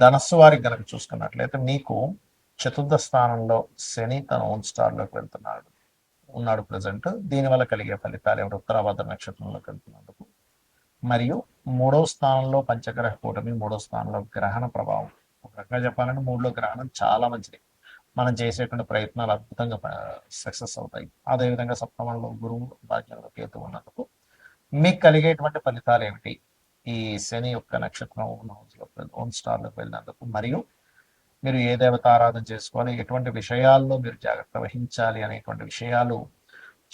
ధనస్సు వారికి గనక చూసుకున్నట్లయితే మీకు చతుర్థ స్థానంలో శని తన ఓన్ స్టార్లోకి వెళ్తున్నాడు ఉన్నాడు ప్రజెంట్. దీనివల్ల కలిగే ఫలితాలు ఏమిటి? ఉత్తరాభద్ర నక్షత్రంలోకి వెళ్తున్నందుకు, మరియు మూడవ స్థానంలో పంచగ్రహ కూటమి, మూడవ స్థానంలో గ్రహణ ప్రభావం. ఒక రకంగా చెప్పాలంటే మూడులో గ్రహణం చాలా మంచిది. మనం చేసేటువంటి ప్రయత్నాలు అద్భుతంగా సక్సెస్ అవుతాయి. అదేవిధంగా సప్తమంలో గురువు, భాగ్యంలో కేతు ఉన్నందుకు మీకు కలిగేటువంటి ఫలితాలు ఏమిటి? ఈ శని యొక్క నక్షత్రం ఓన్ స్టార్లోకి వెళ్ళినందుకు, మరియు మీరు ఏ దేవత ఆరాధన చేసుకోవాలి, ఎటువంటి విషయాల్లో మీరు జాగ్రత్త వహించాలి అనేటువంటి విషయాలు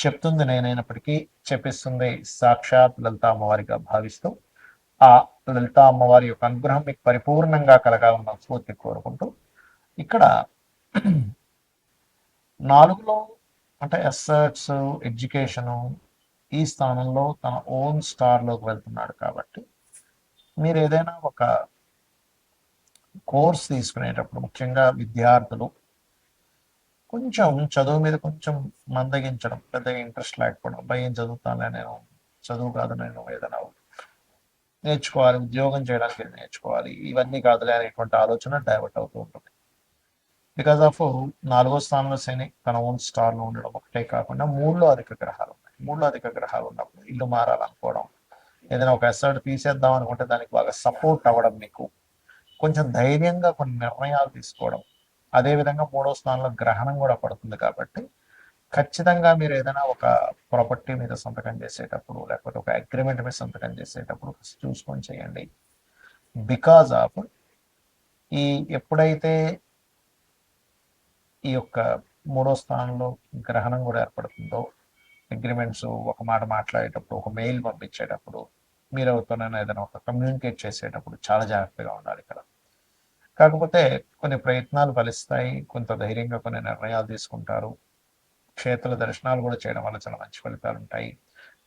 చెప్తుంది నేనైనప్పటికీ చెప్పిస్తుంది సాక్షాత్ లలితా అమ్మవారిగా భావిస్తూ, ఆ లలితా అమ్మవారి యొక్క అనుగ్రహం మీకు పరిపూర్ణంగా కలగాలన్న స్ఫూర్తి కోరుకుంటూ, ఇక్కడ 4లో అంటే అసెట్స్, ఎడ్యుకేషను, ఈ స్థానంలో తన ఓన్ స్టార్లోకి వెళ్తున్నాడు కాబట్టి మీరు ఏదైనా ఒక కోర్స్ తీసుకునేటప్పుడు, ముఖ్యంగా విద్యార్థులు కొంచెం చదువు మీద కొంచెం మందగించడం, పెద్దగా ఇంట్రెస్ట్ లేకపోవడం, భయం చదువుతానే నేను, చదువు కాదు నేను ఏదైనా నేర్చుకోవాలి, ఉద్యోగం చేయడానికి ఇది నేర్చుకోవాలి, ఇవన్నీ కాదులే అనేటువంటి ఆలోచన డైవర్ట్ అవుతూ ఉంటుంది. బికాస్ ఆఫ్ 4వ స్థానంలో శని తన ఓన్ స్టార్లో ఉండడం ఒకటే కాకుండా మూడులో అధిక గ్రహాలు ఉన్నాయి. మూడులో అధిక గ్రహాలు ఉన్నప్పుడు ఇల్లు మారాలనుకోవడం, ఏదైనా ఒక ఎస్సర్ట్ తీసేద్దాం అనుకుంటే దానికి బాగా సపోర్ట్ అవ్వడం, మీకు కొంచెం ధైర్యంగా కొన్ని నిర్ణయాలు తీసుకోవడం. అదేవిధంగా మూడో స్థానంలో గ్రహణం కూడా పడుతుంది కాబట్టి ఖచ్చితంగా మీరు ఏదైనా ఒక ప్రాపర్టీ మీద సంతకం చేసేటప్పుడు, లేకపోతే ఒక అగ్రిమెంట్ మీద సంతకం చేసేటప్పుడు చూసుకొని చేయండి. బికాజ్ ఆఫ్ ఈ ఎప్పుడైతే ఈ యొక్క మూడో స్థానంలో గ్రహణం కూడా ఏర్పడుతుందో, అగ్రిమెంట్స్ ఒక మాట మాట్లాడేటప్పుడు, ఒక మెయిల్ పంపించేటప్పుడు, మీరు ఎవరితోనైనా ఏదైనా ఒక కమ్యూనికేట్ చేసేటప్పుడు చాలా జాగ్రత్తగా ఉండాలి ఇక్కడ. కాకపోతే కొన్ని ప్రయత్నాలు ఫలిస్తాయి, కొంత ధైర్యంగా కొన్ని నిర్ణయాలు తీసుకుంటారు, క్షేత్ర దర్శనాలు కూడా చేయడం వల్ల చాలా మంచి ఫలితాలు ఉంటాయి.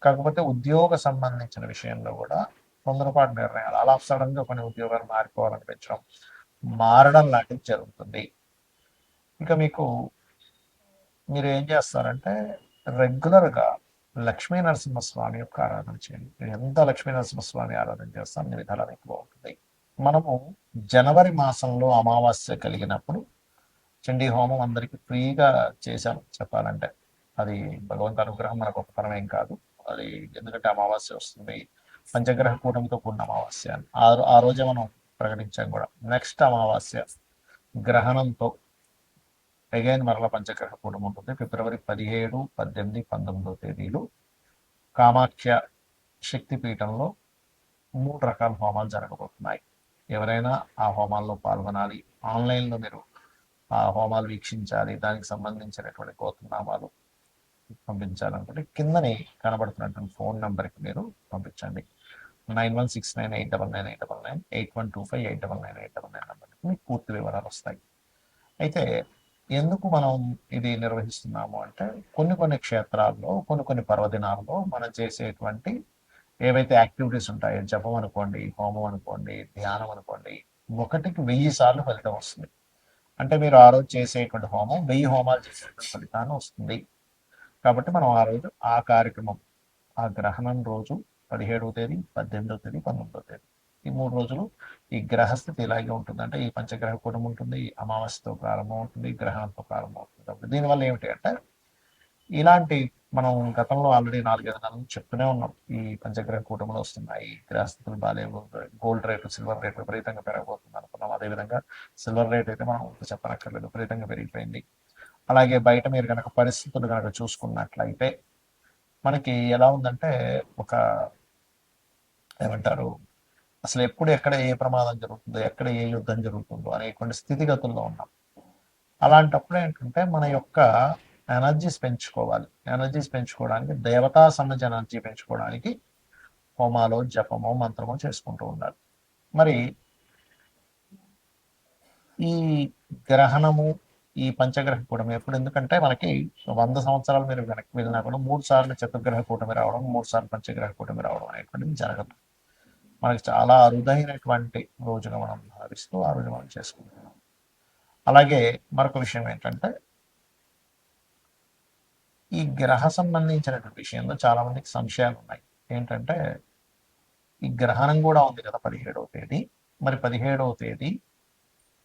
కాకపోతే ఉద్యోగ సంబంధించిన విషయంలో కూడా తొందరపాటు నిర్ణయాలు, అలా సడన్గా కొన్ని ఉద్యోగాలు మారిపోవాలనిపించడం, మారడం లాంటిది జరుగుతుంది. ఇక మీకు మీరు ఏం చేస్తారంటే రెగ్యులర్గా లక్ష్మీ నరసింహస్వామి యొక్క ఆరాధన చేయండి. మీరు ఎంత లక్ష్మీ నరసింహస్వామి ఆరాధన చేస్తాం అన్ని విధాలా మీకు బాగుంటుంది. మనము జనవరి మాసంలో అమావాస్య కలిగినప్పుడు చండీ హోమం అందరికీ ఫ్రీగా చేశాం చెప్పాలంటే. అది భగవంతు అనుగ్రహం, మనకు ఒక పరమేం కాదు అది. ఎందుకంటే అమావాస్య వస్తుంది, పంచగ్రహ కూటమితో కూడిన అమావాస్య అని ఆ రోజే మనం ప్రకటించాం కూడా. నెక్స్ట్ అమావాస్య గ్రహణంతో అగైన్ మరలా పంచగ్రహ కూటమి ఉంటుంది. ఫిబ్రవరి 17, 18, 19 తేదీలు కామాఖ్య శక్తిపీఠంలో 3 రకాల హోమాలు జరగబోతున్నాయి. ఎవరైనా ఆ హోమాల్లో పాల్గొనాలి, ఆన్లైన్లో మీరు ఆ హోమాలు వీక్షించాలి, దానికి సంబంధించినటువంటి గోత్రనామాలు పంపించాలనుకుంటే కిందని కనబడుతున్నటువంటి ఫోన్ నెంబర్కి మీరు పంపించండి. 9169899899, 8125899899 నెంబర్కి మీకు పూర్తి వివరాలు వస్తాయి. అయితే ఎందుకు మనం ఇది నిర్వహిస్తున్నాము అంటే, కొన్ని క్షేత్రాల్లో కొన్ని పర్వదినాల్లో మనం చేసేటువంటి ఏవైతే యాక్టివిటీస్ ఉంటాయో, జపం అనుకోండి, హోమం అనుకోండి, ధ్యానం అనుకోండి, ఒకటికి 1000 సార్లు ఫలితం వస్తుంది. అంటే మీరు ఆ రోజు చేసేటువంటి హోమం 1000 హోమాలు చేసేటువంటి ఫలితాన్ని వస్తుంది. కాబట్టి మనం ఆ రోజు ఆ కార్యక్రమం, ఆ గ్రహణం రోజు 17వ తేదీ, 18వ తేదీ, 19వ తేదీ, ఈ 3 రోజులు ఈ గ్రహస్థితి ఇలాగే ఉంటుంది. అంటే ఈ పంచగ్రహ కూటమి ఉంటుంది, అమావాస్యతో ప్రారంభం అవుతుంది, గ్రహణంతో ప్రారంభం అవుతుంది. కాబట్టి దీనివల్ల ఏమిటి అంటే, ఇలాంటి మనం గతంలో ఆల్రెడీ 4-5 నెలలు చెప్తూనే ఉన్నాం, ఈ పంచగ్రహ కూటములు వస్తున్నాయి, గ్రహస్థితులు బాగాలేవు, గోల్డ్ రేటు, సిల్వర్ రేట్ విపరీతంగా పెరగబోతుంది అనుకున్నాం. అదేవిధంగా సిల్వర్ రేట్ అయితే మనం చెప్పనక్కర్లేదు, విపరీతంగా పెరిగిపోయింది. అలాగే బయట మీరు కనుక పరిస్థితులు కనుక చూసుకున్నట్లయితే మనకి ఎలా ఉందంటే, ఒక ఏమంటారు, అసలు ఎప్పుడు ఎక్కడ ఏ ప్రమాదం జరుగుతుందో, ఎక్కడ ఏ యుద్ధం జరుగుతుందో అనేటువంటి స్థితిగతుల్లో ఉన్నాం. అలాంటప్పుడు ఏంటంటే మన యొక్క ఎనర్జీస్ పెంచుకోవాలి. ఎనర్జీస్ పెంచుకోవడానికి, దేవతా సన్నజ ఎనర్జీ పెంచుకోవడానికి హోమాలో, జపమో, మంత్రమో చేసుకుంటూ ఉండాలి. మరి ఈ గ్రహణము, ఈ పంచగ్రహ కూటమి ఎప్పుడు, ఎందుకంటే మనకి 100 సంవత్సరాలు మీరు వెనక్కి వెళ్ళినా కూడా 3 సార్లు చతుర్గ్రహ కూటమి రావడం, 3 సార్లు పంచగ్రహ కూటమి రావడం అనేటువంటిది జరగదు. మనకి చాలా అరుదైనటువంటి రోజుగా మనం భావిస్తూ ఆ రోజు మనం చేసుకుంటున్నాం. అలాగే మరొక విషయం ఏంటంటే, ఈ గ్రహ సంబంధించినటువంటి విషయంలో చాలా మందికి సంశయాలు ఉన్నాయి. ఏంటంటే, ఈ గ్రహణం కూడా ఉంది కదా 17వ తేదీ. మరి 17వ తేదీ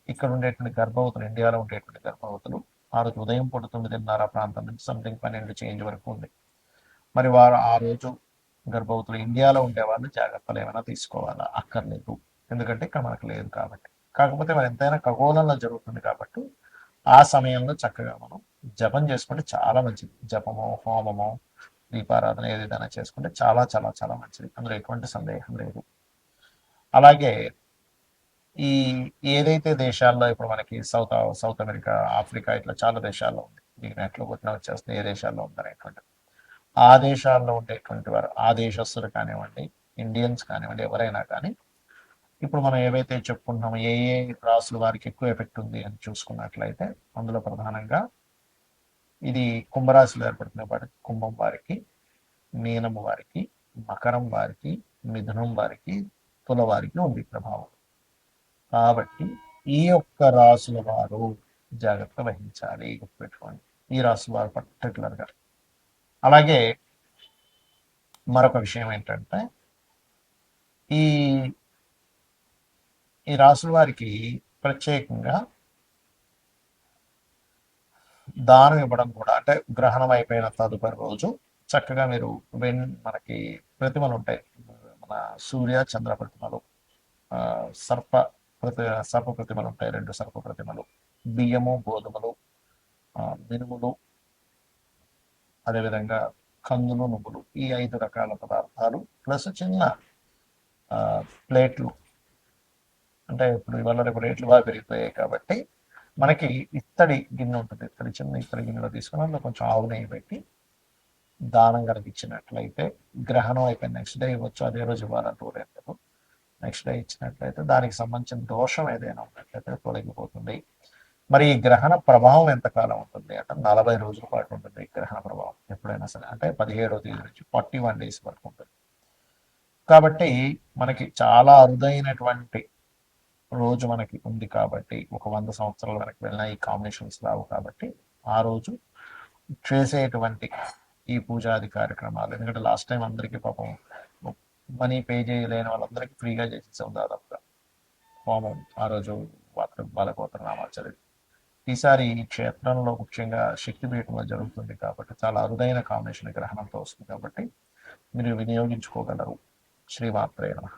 ఇక్కడ ఉండేటువంటి గర్భవతులు, ఇండియాలో ఉండేటువంటి గర్భవతులు ఆ రోజు ఉదయం పూట 9:30 ప్రాంతం నుంచి సంథింగ్ 12 చేంజ్ వరకు ఉంది. మరి వారు ఆ రోజు గర్భవతులు ఇండియాలో ఉండేవాళ్ళు జాగ్రత్తలు ఏమైనా తీసుకోవాలా? అక్కర్లేదు. ఎందుకంటే ఇక్కడ మనకు లేదు కాబట్టి. కాకపోతే మరి ఎంతైనా ఖగోళంలో జరుగుతుంది కాబట్టి ఆ సమయంలో చక్కగా మనం జపం చేసుకుంటే చాలా మంచిది. జపమో, హోమమో, దీపారాధన ఏదైనా చేసుకుంటే చాలా చాలా చాలా మంచిది. అందులో ఎటువంటి సందేహం లేదు. అలాగే ఈ ఏదైతే దేశాల్లో ఇప్పుడు మనకి సౌత్ అమెరికా, ఆఫ్రికా ఇట్లా చాలా దేశాల్లో ఉంది. మీకు నెట్లో కొట్టిన వచ్చేస్తే ఏ దేశాల్లో ఉందనేటువంటిది. ఆ దేశాల్లో ఉండేటువంటి వారు, ఆ దేశస్తులు కానివ్వండి, ఇండియన్స్ కానివ్వండి, ఎవరైనా కానీ ఇప్పుడు మనం ఏవైతే చెప్పుకుంటున్నామో ఏ ఏ రాసుల వారికి ఎక్కువ ఎఫెక్ట్ ఉంది అని చూసుకున్నట్లయితే అందులో ప్రధానంగా ఇది కుంభరాశిలో ఏర్పడుతున్న వారికి, కుంభం వారికి, మీనము వారికి, మకరం వారికి, మిథునం వారికి, తుల వారికి ఉంది ప్రభావం. కాబట్టి ఈ యొక్క రాసుల వారు జాగ్రత్త వహించాలి, గుర్తుపెట్టుకోండి. ఈ రాసు వారు పర్టికులర్గా. అలాగే మరొక విషయం ఏంటంటే ఈ ఈ రాసుల వారికి ప్రత్యేకంగా దానం ఇవ్వడం కూడా, అంటే గ్రహణం అయిపోయిన తదుపరి రోజు చక్కగా మీరు మనకి ప్రతిమలు ఉంటాయి, మన సూర్య చంద్ర ప్రతిమలు, సర్ప సర్ప ప్రతిమలు ఉంటాయి, 2 సర్ప ప్రతిమలు, బియ్యము, గోధుమలు, మినుములు, అదేవిధంగా కందులు, నువ్వులు, ఈ 5 రకాల పదార్థాలు ప్లస్ చిన్న ప్లేట్లు. అంటే ఇప్పుడు ఇవాళ రేపు రేట్లు బాగా పెరిగిపోయాయి కాబట్టి మనకి ఇత్తడి గిన్నె ఉంటుంది, చిన్న ఇత్తడి గిన్నెలో తీసుకుని అందులో కొంచెం ఆవు నెయ్యి పెట్టి దానం కనుక ఇచ్చినట్లయితే గ్రహణం అయిపోయిన నెక్స్ట్ డే ఇవ్వచ్చు, అదే రోజు ఇవ్వాలంటూ లేదు. నెక్స్ట్ డే ఇచ్చినట్లయితే దానికి సంబంధించిన దోషం ఏదైనా ఉన్నట్లయితే తొలగిపోతుంది. మరి ఈ గ్రహణ ప్రభావం ఎంతకాలం ఉంటుంది అంటే 40 రోజుల పాటు ఉంటుంది ఈ గ్రహణ ప్రభావం ఎప్పుడైనా సరే. అంటే 17వ తేదీ నుంచి 41 days వరకు ఉంటుంది. కాబట్టి మనకి చాలా అరుదైనటువంటి రోజు మనకి ఉంది కాబట్టి, ఒక 100 సంవత్సరాల వరకు వెళ్ళిన ఈ కాంబినేషన్స్ రావు కాబట్టి ఆ రోజు చేసేటువంటి ఈ పూజాది కార్యక్రమాలు, ఎందుకంటే లాస్ట్ టైం అందరికీ పాపం మనీ పే చేయలేని వాళ్ళందరికీ ఫ్రీగా చేసేసాం దాదాపుగా హోమం ఆ రోజు బాలకోత్ర నామాలు చదివి. ఈసారి ఈ క్షేత్రంలో ముఖ్యంగా శక్తిపీఠంలో జరుగుతుంది కాబట్టి చాలా అరుదైన కాంబినేషన్ గ్రహణంతో వస్తుంది కాబట్టి మీరు వినియోగించుకోగలరు. శ్రీమాత్రే నమః.